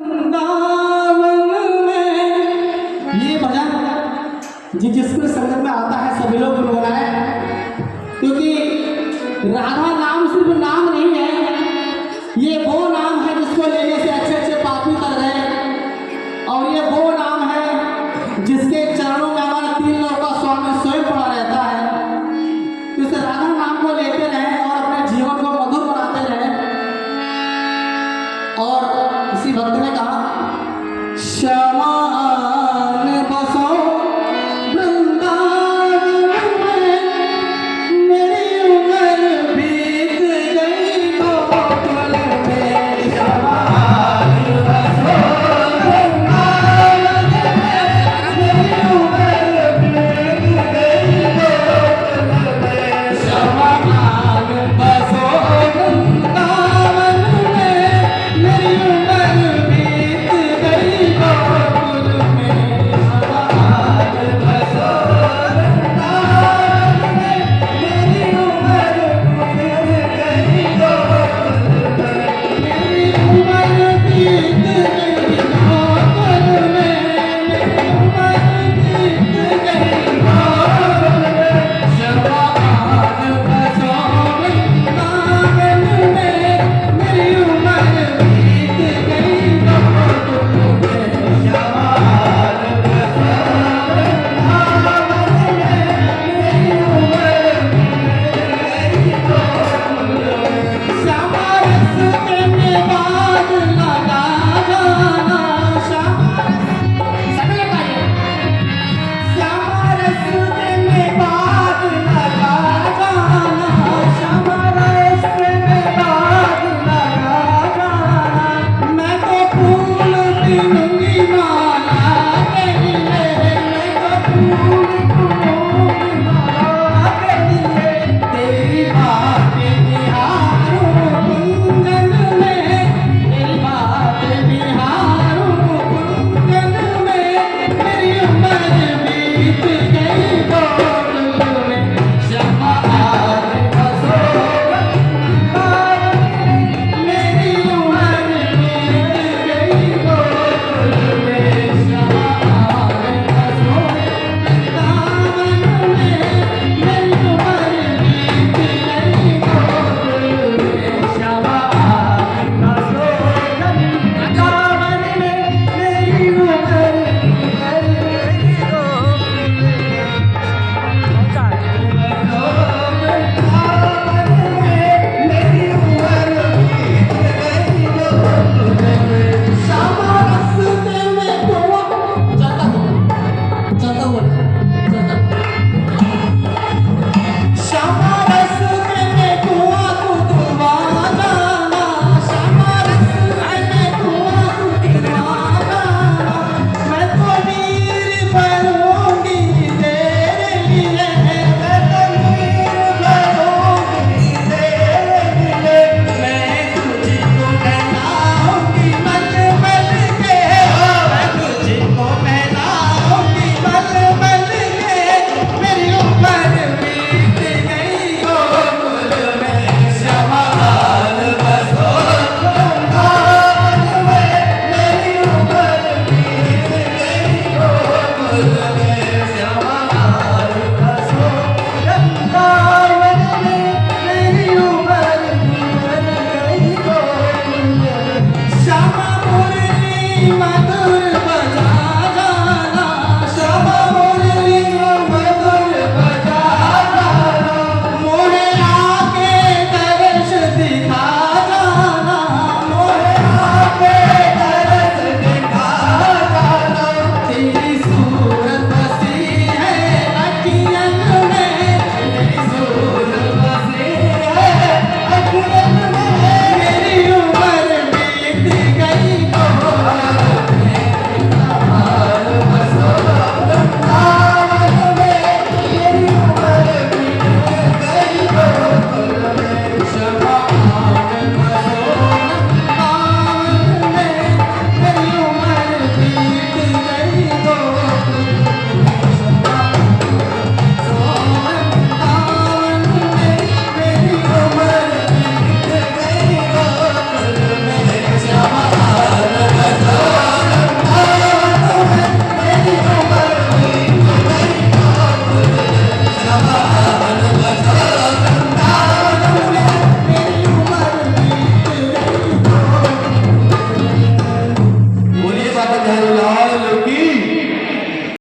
ये भजन जिसको संगत में आता है सभी लोग गुनगुनाएं, क्योंकि राधा नाम सिर्फ नाम नहीं है, ये वो नाम है जिसको लेने से अच्छे अच्छे पापी कर गए, और ये वो नाम है जिसके चरणों में हमारा 3 लोगों का स्वामी स्वयं पड़ा रहता है। तो इस राधा नाम को लेते रहें और अपने जीवन को मधुर बनाते रहें। और इसी भक्त ने कहा, क्षमा